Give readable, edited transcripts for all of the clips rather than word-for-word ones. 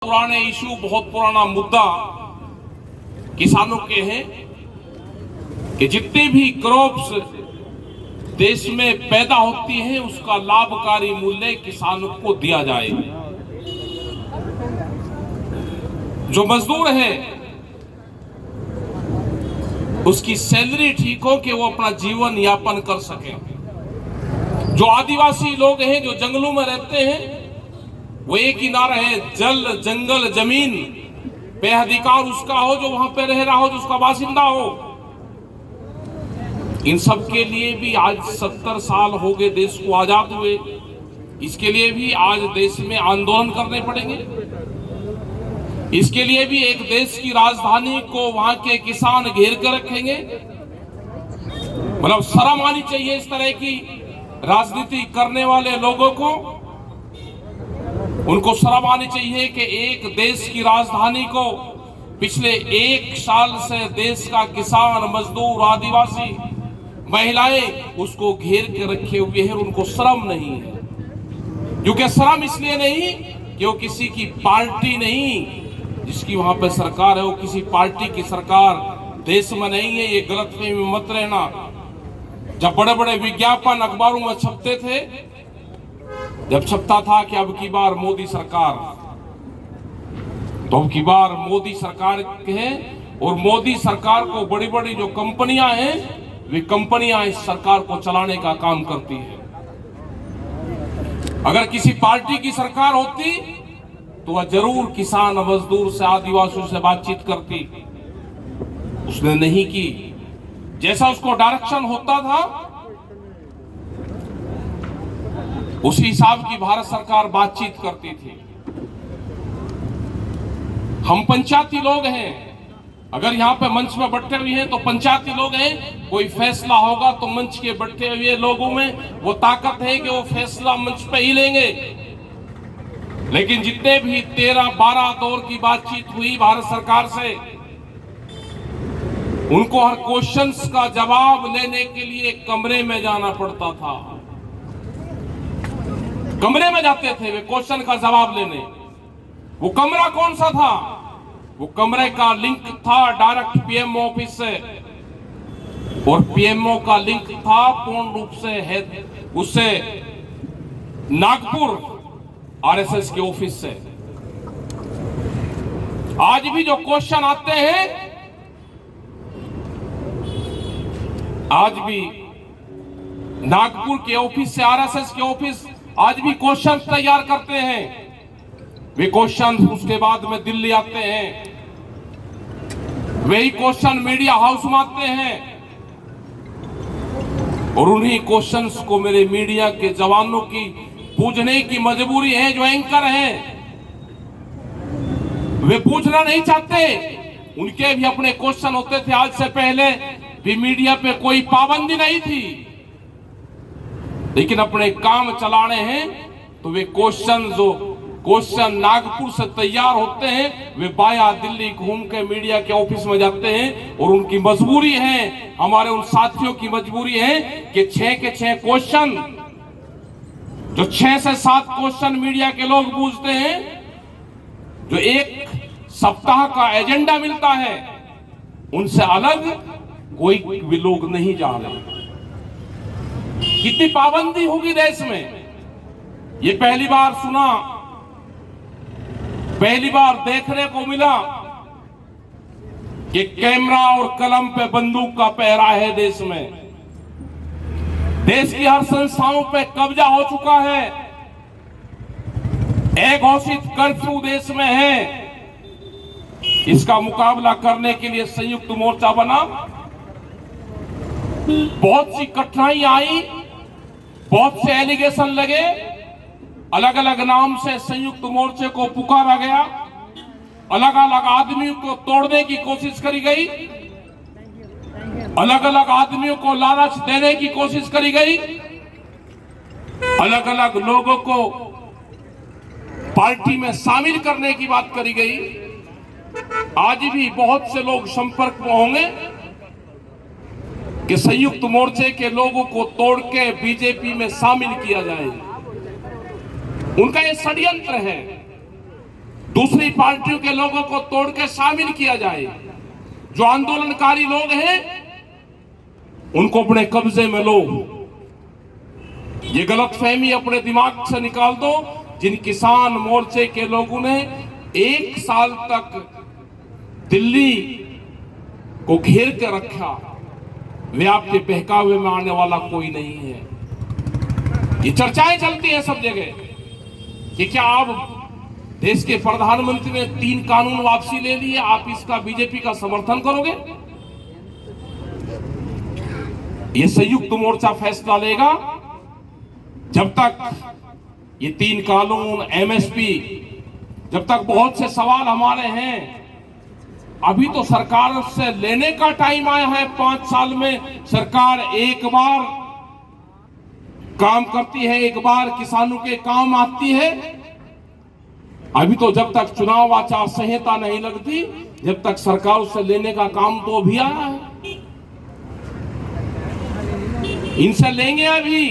पुराने इशू, बहुत पुराना मुद्दा किसानों के हैं कि जितने भी क्रॉप्स देश में पैदा होती हैं उसका लाभकारी मूल्य किसानों को दिया जाए। जो मजदूर है उसकी सैलरी ठीक हो कि वो अपना जीवन यापन कर सके। जो आदिवासी लोग हैं जो जंगलों में रहते हैं वो एक ही नारा है, जल जंगल जमीन पे अधिकार उसका हो जो वहां पे रह रहा हो, जो उसका बासिंदा हो। इन सब के लिए भी आज 70 साल हो गए देश को आजाद हुए, इसके लिए भी आज देश में आंदोलन करने पड़ेंगे। इसके लिए भी एक देश की राजधानी को वहां के किसान घेर कर रखेंगे। मतलब शर्म आनी चाहिए इस तरह की राजनीति करने वाले लोगों को। उनको शर्म आनी चाहिए कि एक देश की राजधानी को पिछले 1 साल से देश का किसान, मजदूर, आदिवासी, महिलाएं उसको घेर के रखे हुए हैं। उनको शर्म नहीं है, क्योंकि शर्म इसलिए नहीं कि वो किसी की पार्टी नहीं जिसकी वहां पे सरकार है, वो किसी पार्टी की सरकार देश में नहीं है। ये गलतफहमी में मत रहना। जब बड़े बड़े विज्ञापन अखबारों में छपते थे, जब छपता था कि अब की बार मोदी सरकार, तो अब की बार मोदी सरकार है, और मोदी सरकार को बड़ी बड़ी जो कंपनियां हैं वे कंपनियां इस सरकार को चलाने का काम करती है। अगर किसी पार्टी की सरकार होती तो वह जरूर किसान, मजदूर से, आदिवासियों से बातचीत करती। उसने नहीं की। जैसा उसको डायरेक्शन होता था उसी हिसाब की भारत सरकार बातचीत करती थी। हम पंचायती लोग हैं। अगर यहाँ पे मंच में बैठे हुए हैं तो पंचायती लोग हैं। कोई फैसला होगा तो मंच के बैठे हुए लोगों में वो ताकत है कि वो फैसला मंच पे ही लेंगे। लेकिन जितने भी 13-12 दौर की बातचीत हुई भारत सरकार से, उनको हर क्वेश्चंस का जवाब लेने के लिए कमरे में जाना पड़ता था। कमरे में जाते थे वे क्वेश्चन का जवाब लेने। वो कमरा कौन सा था? वो कमरे का लिंक था डायरेक्ट पीएमओ ऑफिस से, और पीएमओ का लिंक था पूर्ण रूप से है उससे नागपुर आरएसएस के ऑफिस से। आज भी जो क्वेश्चन आते हैं, आज भी नागपुर के ऑफिस से आरएसएस के ऑफिस आज भी क्वेश्चन तैयार करते हैं। वे क्वेश्चन उसके बाद में दिल्ली आते हैं, वही क्वेश्चन मीडिया हाउस में आते हैं, और उन्हीं क्वेश्चंस को मेरे मीडिया के जवानों की पूछने की मजबूरी है। जो एंकर हैं वे पूछना नहीं चाहते। उनके भी अपने क्वेश्चन होते थे। आज से पहले भी मीडिया पे कोई पाबंदी नहीं थी, लेकिन अपने काम चलाने हैं तो वे क्वेश्चन नागपुर से तैयार होते हैं, वे बाया दिल्ली घूम के मीडिया के ऑफिस में जाते हैं। और उनकी मजबूरी है, हमारे उन साथियों की मजबूरी है कि 6 के 6 क्वेश्चन, जो 6 से 7 क्वेश्चन मीडिया के लोग पूछते हैं, जो 1 सप्ताह का एजेंडा मिलता है, उनसे अलग कोई भी लोग नहीं जा रहे। कितनी पाबंदी होगी देश में, ये पहली बार सुना, पहली बार देखने को मिला कि कैमरा और कलम पे बंदूक का पहरा है देश में। देश की हर संस्थाओं पे कब्जा हो चुका है। अघोषित कर्फ्यू देश में है। इसका मुकाबला करने के लिए संयुक्त मोर्चा बना। बहुत सी कठिनाई आई, बहुत से एलिगेशन लगे, अलग अलग नाम से संयुक्त मोर्चे को पुकारा गया, अलग अलग आदमियों को तोड़ने की कोशिश करी गई, अलग अलग आदमियों को लालच देने की कोशिश करी गई, अलग अलग लोगों को पार्टी में शामिल करने की बात करी गई। आज भी बहुत से लोग संपर्क में होंगे कि संयुक्त मोर्चे के लोगों को तोड़ के बीजेपी में शामिल किया जाए। उनका ये षड्यंत्र है। दूसरी पार्टियों के लोगों को तोड़ के शामिल किया जाए। जो आंदोलनकारी लोग हैं उनको अपने कब्जे में लो। ये गलतफहमी अपने दिमाग से निकाल दो। जिन किसान मोर्चे के लोगों ने 1 साल तक दिल्ली को घेर के रखा, वे आपके बहकावे में आने वाला कोई नहीं है। ये चर्चाएं चलती हैं सब जगह कि क्या आप देश के प्रधानमंत्री ने 3 कानून वापसी ले लिए, आप इसका बीजेपी का समर्थन करोगे? ये संयुक्त मोर्चा फैसला लेगा। जब तक ये 3 कानून, एमएसपी, जब तक बहुत से सवाल हमारे हैं। अभी तो सरकार से लेने का टाइम आया है। 5 साल में सरकार एक बार काम करती है, एक बार किसानों के काम आती है। अभी तो जब तक चुनाव आचार संहिता नहीं लगती, जब तक सरकार से लेने का काम तो अभी आया है। इनसे लेंगे अभी,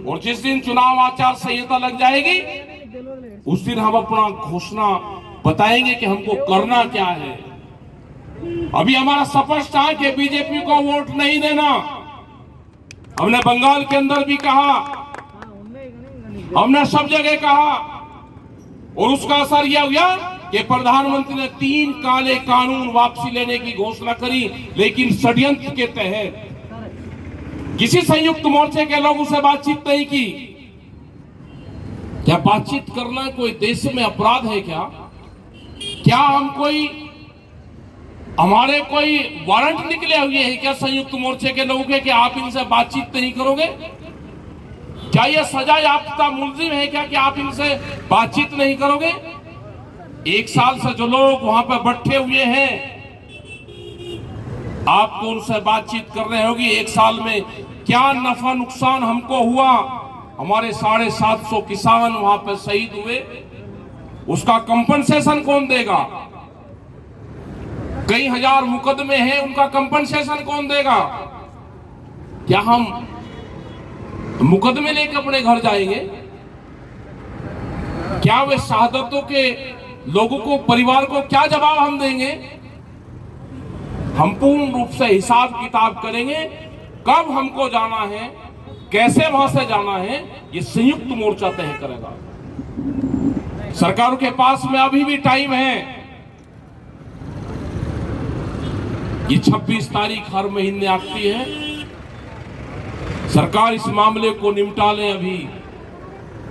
और जिस दिन चुनाव आचार संहिता लग जाएगी उस दिन हम अपना घोषणा बताएंगे कि हमको करना क्या है। अभी हमारा स्पष्ट है कि बीजेपी को वोट नहीं देना। हमने बंगाल के अंदर भी कहा, हमने सब जगह कहा, और उसका असर यह हुआ कि प्रधानमंत्री ने 3 काले कानून वापसी लेने की घोषणा करी, लेकिन षड्यंत्र के तहत। किसी संयुक्त मोर्चे के लोगों से बातचीत नहीं की। क्या बातचीत करना कोई देश में अपराध है क्या? क्या हम कोई, हमारे कोई वारंट निकले हुए हैं क्या संयुक्त मोर्चे के लोगों के कि आप इनसे बातचीत नहीं करोगे? क्या यह सजा याफ्ता मुलजिम है क्या कि आप इनसे बातचीत नहीं करोगे? 1 साल से जो लोग वहां पर बैठे हुए हैं, आपको उनसे बातचीत कर रहे होगी। 1 साल में क्या नफा नुकसान हमको हुआ? हमारे 750 किसान वहां पर शहीद हुए, उसका कंपनसेशन कौन देगा? कई हजार मुकदमे हैं, उनका कंपनसेशन कौन देगा? क्या हम मुकदमे लेकर अपने घर जाएंगे? क्या वे शहादतों के लोगों को, परिवार को क्या जवाब हम देंगे? हम पूर्ण रूप से हिसाब किताब करेंगे। कब हमको जाना है, कैसे वहां से जाना है, ये संयुक्त मोर्चा तय करेगा। सरकार के पास में अभी भी टाइम है। ये 26 तारीख हर महीने आती है। सरकार इस मामले को निपटा ले।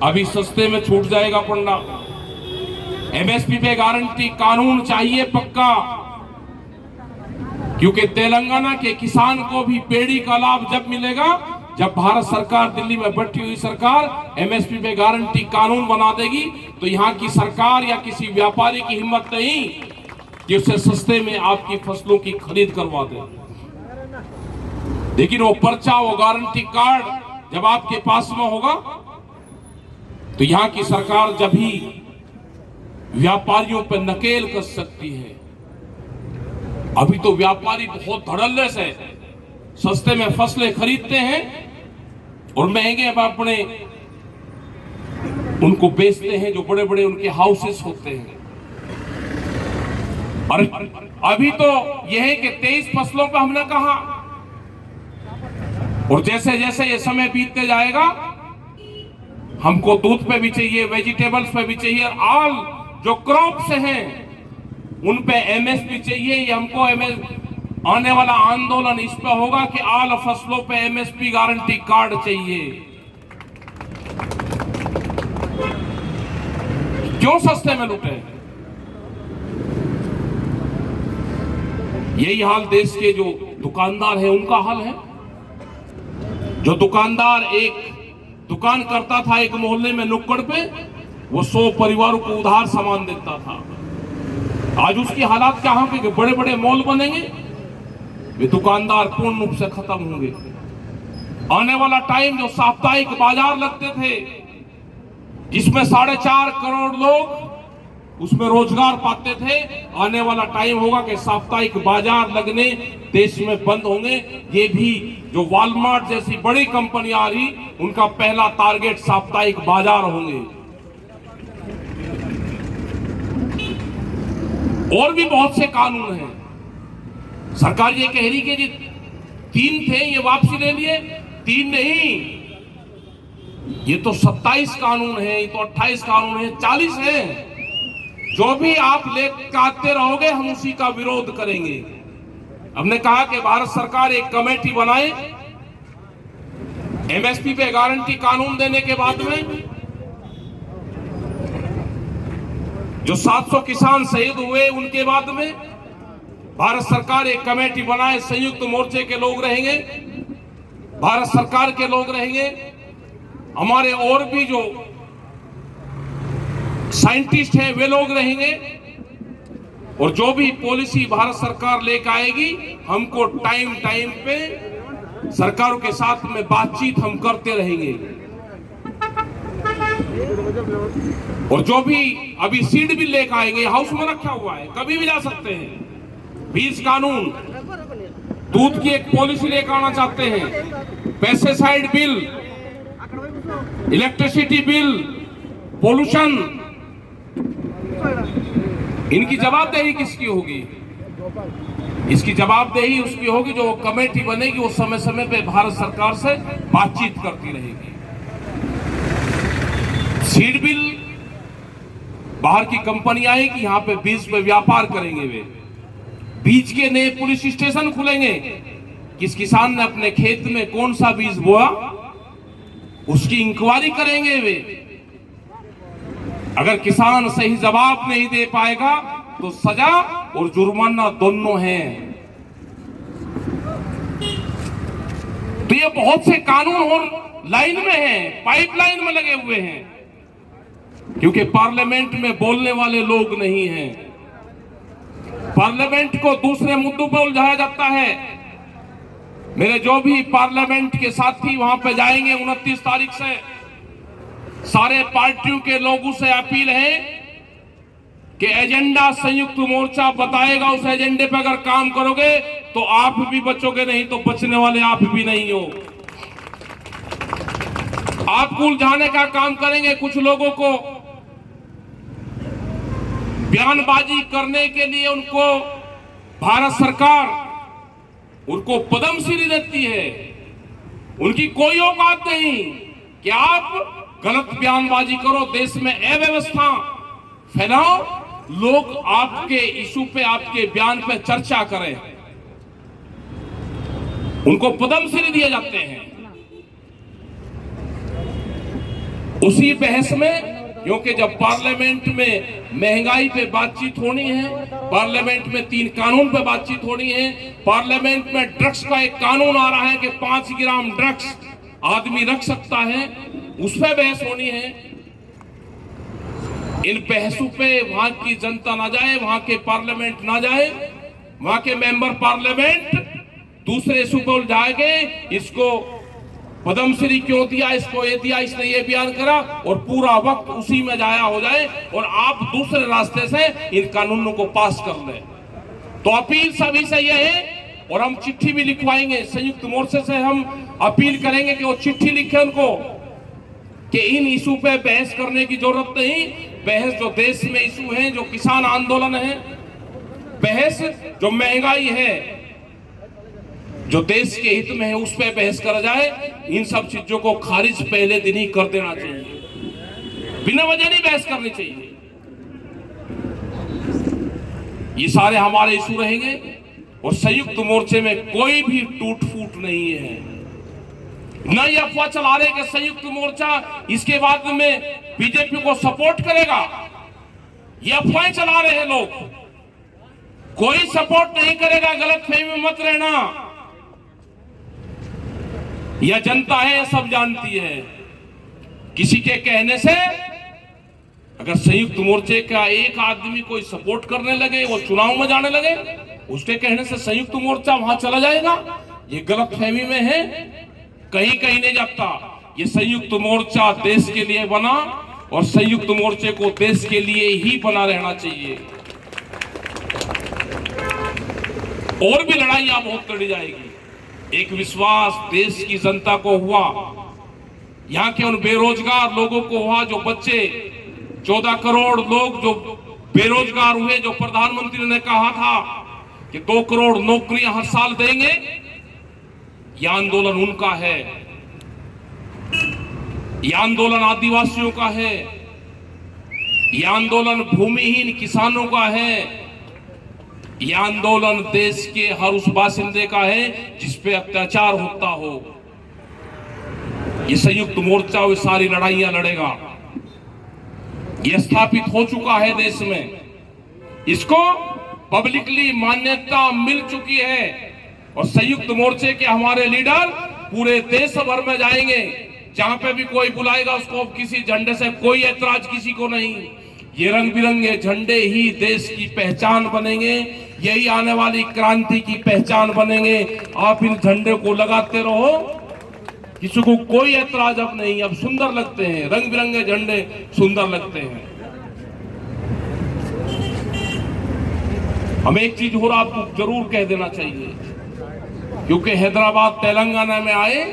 अभी सस्ते में छूट जाएगा पन्ना। एमएसपी पे गारंटी कानून चाहिए पक्का, क्योंकि तेलंगाना के किसान को भी पेड़ी का लाभ जब मिलेगा जब भारत सरकार, दिल्ली में बैठी हुई सरकार एमएसपी पे गारंटी कानून बना देगी। तो यहाँ की सरकार या किसी व्यापारी की हिम्मत नहीं कि उससे सस्ते में आपकी फसलों की खरीद करवा दे। लेकिन वो पर्चा, वो गारंटी कार्ड जब आपके पास में होगा तो यहाँ की सरकार जब ही व्यापारियों पर नकेल कस सकती है। अभी तो व्यापारी बहुत धड़ल्ले से सस्ते में फसलें खरीदते हैं और महंगे अपने उनको बेचते हैं, जो बड़े बड़े उनके हाउसेस होते हैं। और अभी तो यह है कि 23 फसलों पर हमने कहा, और जैसे जैसे ये समय बीतते जाएगा हमको दूध पे भी चाहिए, वेजिटेबल्स पे भी चाहिए, और ऑल जो क्रॉप्स हैं उन पे एमएसपी चाहिए। ये हमको आने वाला आंदोलन इस पे होगा कि ऑल फसलों पे एमएसपी गारंटी कार्ड चाहिए। क्यों सस्ते में लुटे? यही हाल देश के जो दुकानदार है उनका हाल है। जो दुकानदार एक दुकान करता था एक मोहल्ले में नुक्कड़ पे, वो 100 परिवारों को उधार सामान देता था। आज उसकी हालात क्या होंगे कि बड़े बड़े मॉल बनेंगे, वे दुकानदार पूर्ण रूप से खत्म होंगे। आने वाला टाइम जो साप्ताहिक बाजार लगते थे जिसमें 4.5 करोड़ लोग उसमें रोजगार पाते थे, आने वाला टाइम होगा कि साप्ताहिक बाजार लगने देश में बंद होंगे। ये भी जो वॉलमार्ट जैसी बड़ी कंपनी आ रही, उनका पहला टारगेट साप्ताहिक बाजार होंगे। और भी बहुत से कानून हैं। सरकार ये कह रही कि जी 3 थे, ये वापसी ले लिए। 3 नहीं, ये तो 27 कानून है, ये तो 28 कानून है, 40 है। जो भी आप लेकर आते रहोगे हम उसी का विरोध करेंगे। हमने कहा कि भारत सरकार एक कमेटी बनाए एमएसपी पे गारंटी कानून देने के बाद में। जो 700 किसान शहीद हुए उनके बाद में भारत सरकार एक कमेटी बनाए। संयुक्त मोर्चे के लोग रहेंगे, भारत सरकार के लोग रहेंगे, हमारे और भी जो साइंटिस्ट हैं वे लोग रहेंगे, और जो भी पॉलिसी भारत सरकार लेकर आएगी हमको टाइम टाइम पे सरकारों के साथ में बातचीत हम करते रहेंगे। और जो भी अभी सीड बिल लेकर आएंगे, हाउस में रखा हुआ है, कभी भी जा सकते हैं। 20 कानून, दूध की एक पॉलिसी लेकर आना चाहते हैं, pesticide bill, electricity bill, pollution, इनकी जवाबदेही किसकी होगी? इसकी जवाबदेही उसकी होगी जो कमेटी बनेगी, वो समय समय पे भारत सरकार से बातचीत करती रहेगी। सीड बिल, बाहर की कंपनी आएगी, यहां पे बीज पे व्यापार करेंगे, वे बीज के नए पुलिस स्टेशन खुलेंगे। किस किसान ने अपने खेत में कौन सा बीज बोया उसकी इंक्वायरी करेंगे वे। अगर किसान सही जवाब नहीं दे पाएगा तो सजा और जुर्माना दोनों हैं। तो ये बहुत से कानून और लाइन में हैं, पाइपलाइन में लगे हुए हैं, क्योंकि पार्लियामेंट में बोलने वाले लोग नहीं हैं। पार्लियामेंट को दूसरे मुद्दों पर उलझाया जाता है। मेरे जो भी पार्लियामेंट के साथी वहां पे जाएंगे 29 तारीख से, सारे पार्टियों के लोगों से अपील है कि एजेंडा संयुक्त मोर्चा बताएगा, उस एजेंडे पर अगर काम करोगे तो आप भी बचोगे, नहीं तो बचने वाले आप भी नहीं हो। आपको उलझाने का काम करेंगे। कुछ लोगों को बयानबाजी करने के लिए उनको भारत सरकार उनको पद्मश्री देती है। उनकी कोई औकात नहीं कि आप गलत बयानबाजी करो, देश में अव्यवस्था फैलाओ, लोग आपके इशू पे, आपके बयान पे चर्चा करें, उनको पद्मश्री दिए जाते हैं। उसी बहस में, क्योंकि जब पार्लियामेंट में महंगाई पे बातचीत होनी है, पार्लियामेंट में 3 कानून पे बातचीत होनी है, पार्लियामेंट में ड्रग्स का एक कानून आ रहा है कि 5 ग्राम ड्रग्स आदमी रख सकता है, उस पर बहस होनी है। इन बहसों पे वहां की जनता ना जाए, वहां के पार्लियामेंट ना जाए, वहां के मेंबर पार्लियामेंट दूसरे इशू पर उलझाएंगे। इसको पद्मश्री क्यों दिया, इसको ये दिया, इसने ये बयान करा, और पूरा वक्त उसी में जाया हो जाए और आप दूसरे रास्ते से इन कानूनों को पास कर लें। तो अपील सभी से यह है, और हम चिट्ठी भी लिखवाएंगे संयुक्त मोर्चे से, हम अपील करेंगे कि वो चिट्ठी लिखे उनको कि इन इशू पे बहस करने की जरूरत नहीं। बहस जो देश में इशू है, जो किसान आंदोलन है, बहस जो महंगाई है, जो देश के हित में है, उस पे बहस करा जाए। इन सब चीजों को खारिज पहले दिन ही कर देना चाहिए, बिना वजह नहीं बहस करनी चाहिए। ये सारे हमारे इशू रहेंगे, और संयुक्त मोर्चे में कोई भी टूट फूट नहीं है। न ये अफवाह चला रहे कि संयुक्त मोर्चा इसके बाद में बीजेपी को सपोर्ट करेगा, ये अफवाहें चला रहे हैं लोग। कोई सपोर्ट नहीं करेगा, गलतफहमी में मत रहना। यह जनता है, यह सब जानती है। किसी के कहने से अगर संयुक्त मोर्चे का एक आदमी कोई सपोर्ट करने लगे, वो चुनाव में जाने लगे, उसके कहने से संयुक्त मोर्चा वहां चला जाएगा, ये गलतफहमी में है, कहीं कहीं नहीं जाता। ये संयुक्त मोर्चा देश के लिए बना, और संयुक्त मोर्चे को देश के लिए ही बना रहना चाहिए। और भी लड़ाइयां बहुत लड़ी जाएगी। एक विश्वास देश की जनता को हुआ, यहाँ के उन बेरोजगार लोगों को हुआ, जो बच्चे 14 करोड़ लोग जो बेरोजगार हुए, जो प्रधानमंत्री ने कहा था कि 2 करोड़ नौकरियां हर साल देंगे, यह आंदोलन उनका है, यह आंदोलन आदिवासियों का है, यह आंदोलन भूमिहीन किसानों का है, यह आंदोलन देश के हर उस बासिंदे का है जिस पे अत्याचार होता हो। ये संयुक्त मोर्चा वो सारी लड़ाइयां लड़ेगा। यह स्थापित हो चुका है देश में, इसको पब्लिकली मान्यता मिल चुकी है और संयुक्त मोर्चे के हमारे लीडर पूरे देश भर में जाएंगे। जहां पे भी कोई बुलाएगा उसको किसी झंडे से कोई ऐतराज किसी को नहीं। ये रंग बिरंगे झंडे ही देश की पहचान बनेंगे, यही आने वाली क्रांति की पहचान बनेंगे। आप इन झंडे को लगाते रहो, किसी को कोई ऐतराज अब नहीं। अब सुंदर लगते हैं, रंग बिरंगे झंडे सुंदर लगते हैं। हमें एक चीज और आपको जरूर कह देना चाहिए, क्योंकि हैदराबाद तेलंगाना में आए